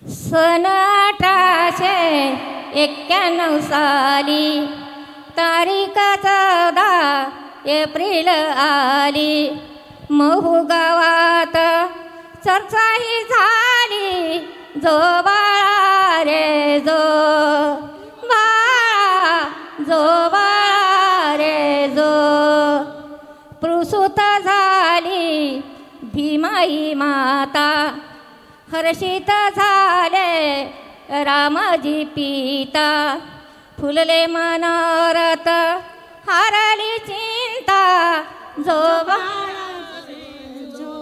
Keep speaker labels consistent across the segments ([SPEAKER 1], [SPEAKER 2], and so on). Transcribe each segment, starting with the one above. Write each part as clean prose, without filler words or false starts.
[SPEAKER 1] सन 1891 साली तारीख 14 एप्रिल आली. महू गावात चर्चाही झाली. जो बाळा रे जो बाळा, जो बाळा रे जो. प्रसूत झाली भीमाई माता. हर्षित झाले रामजी पिता. फुलले मनोरथ हारली चिंता. जो बाळा जो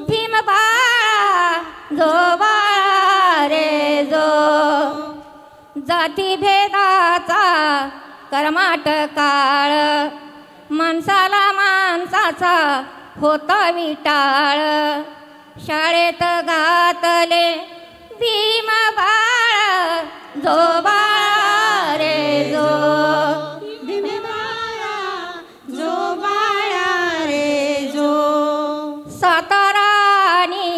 [SPEAKER 1] भीम बाळा, जो बाळा रे जो. जाती भेदाचा कर्माट काळ. माणसाला माणसाचा होता विटाळ. शाळेत घातले भीम बाळ. जो बाळा रे जो
[SPEAKER 2] भीम बाळा, जो बाळा रे जो.
[SPEAKER 1] सातारा आणि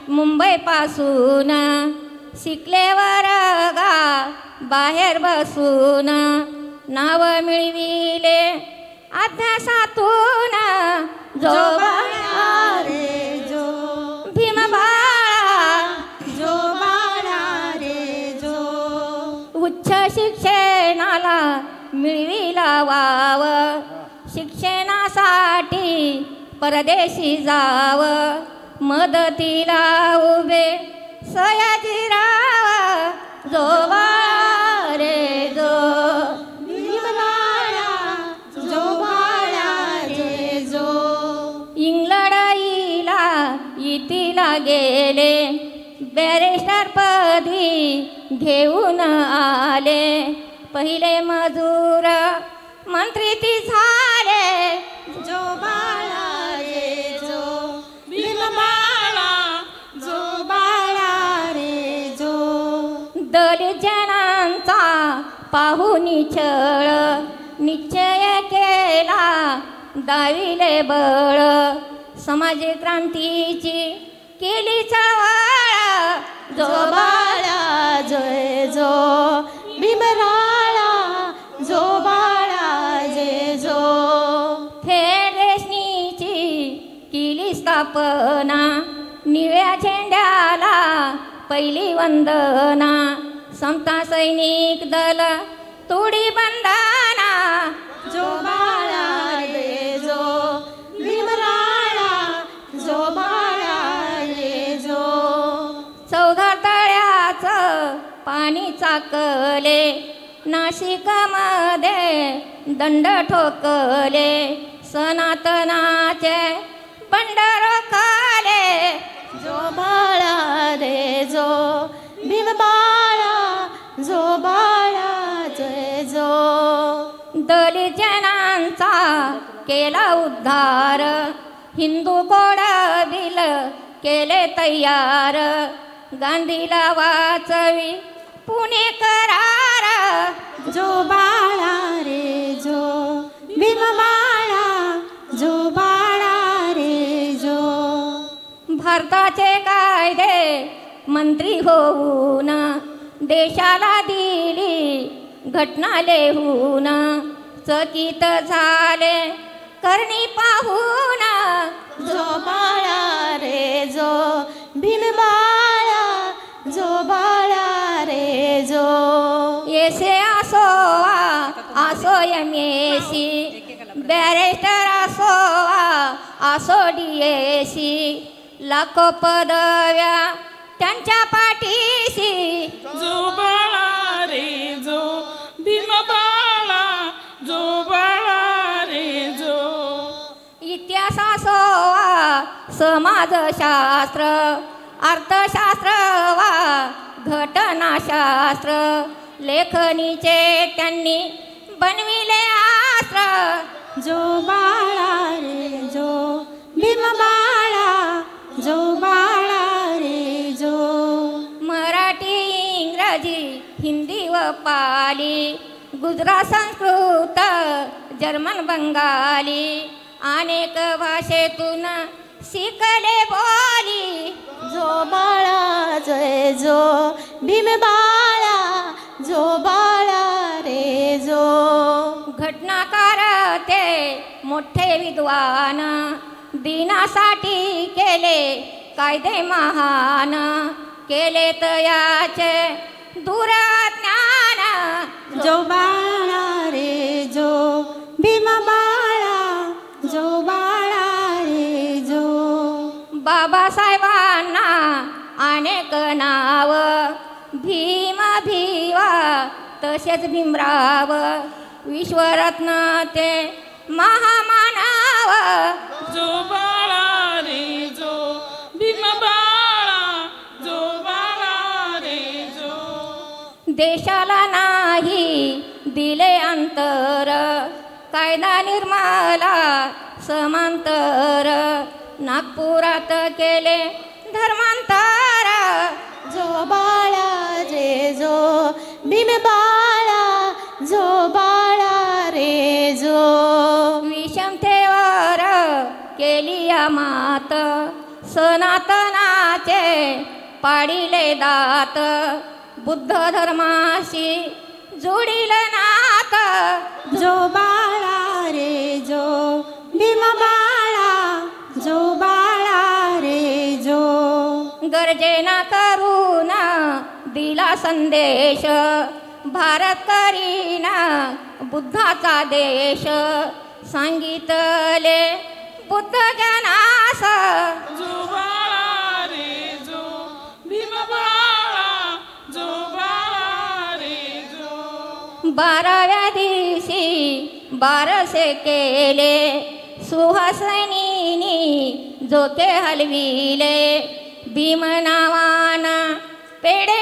[SPEAKER 1] मुंबई पासून शिकले वर्गा बाहेर बसून. नाव मिळविले अभ्यासातून. जो
[SPEAKER 2] बाळा रे जो
[SPEAKER 1] भीम बाळा,
[SPEAKER 2] जो बाळा रे जो.
[SPEAKER 1] उच्च शिक्षणाला मिळविला वाव. शिक्षणासाठी परदेशी जाव. मदतीला उभे सयाजीराव. जो बाळा रे जो
[SPEAKER 2] भीम बाळा, जो बाळा रे जो.
[SPEAKER 1] इंग्लंडईला इतीला गेले. बॅरिस्टर पदवी घेऊन आले. पहिले मजूर मंत्री ती झाले.
[SPEAKER 2] जो बाळा रे जो भीम बाळा, जो बाळा रे जो.
[SPEAKER 1] दलित जनांचा पाहुणी छळ. निश्चय केला दाविले बळ. समाज क्रांतीची केली चळवळ. जो
[SPEAKER 2] बाळा जय जो भीम बाळा, जो बाळा जय जो.
[SPEAKER 1] फेडरेशनीची केली स्थापना. निळ्या झेंड्याला पहिली वंदना. समता सैनिक दल तोडी बंधना.
[SPEAKER 2] जो बाळा रे जो भीम बाळा, जो बाळा रे जो.
[SPEAKER 1] 14 तळ्याचं पाणी चाकले. नाशिकमध्ये दंड ठोकले. सनातनाचे बंड रोखले.
[SPEAKER 2] जो बाळा रे जो भीम बाळा, जो बाळा जय जो.
[SPEAKER 1] दलित जनांचा केला उद्धार. हिंदू कोड बिल केले तयार. गांधीला वाचवी पुणे करार.
[SPEAKER 2] जो बाळा रे जो भीम बाळा, जो बाळा रे जो.
[SPEAKER 1] भारताचे कायदे मंत्री होऊन देशाला दिली घटना लिहून. चकित झाले करणी पाहून.
[SPEAKER 2] जो बाळा रे जो भीम बाळा, जो बाळा रे जो.
[SPEAKER 1] येसे असोवा असो एमएसी. बॅरिस्टर असोवा असो डीएसी. लाखो पदव्या त्यांच्या पाठीशी.
[SPEAKER 3] जो बाळा रे जो भीम बाळा, जो बाळा रे जो.
[SPEAKER 1] इतिहास असोवा समाजशास्त्र. अर्थशास्त्र वा घटनाशास्त्र. लेखनीचे त्यांनी बनविले अस्त्र.
[SPEAKER 2] जो बाळा रे जो भीम बाळा, जो बाळा रे जो.
[SPEAKER 1] मराठी इंग्रजी हिंदी व पाली. गुजरात संस्कृत जर्मन बंगाली. अनेक भाषेतून शिकले बोली.
[SPEAKER 2] जो बाळा जय जो भीम बाळा जो बाळा रे जो.
[SPEAKER 1] घटनाकार ते मोठे विद्वान दिनासाठी केले कायदे महान केले तयाचे दूर ज्ञान.
[SPEAKER 2] जो बाळा रे जो भीम बाळा जो बाळा रे जो.
[SPEAKER 1] बाबासाहेबांना अनेक नाव भीम भीवा तसेच भीमराव विश्वरत्न ते महामानव.
[SPEAKER 3] जो बाळा रे जो भीम बाळा जो बाळा रे जो.
[SPEAKER 1] देशाला नाही दिले अंतर कायदा निर्मला समांतर नागपुरात केले धर्मांतर.
[SPEAKER 2] जो बाळा रे जो भीम बाळा जो बाळा रे जो.
[SPEAKER 1] विषमतेवर केली मात सनातनाचे पाडिले दात बुद्ध धर्माशी जोडिले नात.
[SPEAKER 2] जो बाळा रे जो भीम बाळा जो बाळा रे जो.
[SPEAKER 1] गर्जना करून दिला संदेश भारत करीना बुद्धाचा देश सांगितले बुद्ध जनास.
[SPEAKER 3] जो बाळा रे जो भीम बाळा जो बाळा रे जो.
[SPEAKER 1] 12व्या दिवशी बारसे केले सुहासिनीनी जोते हलविले भीम नावाना पेढे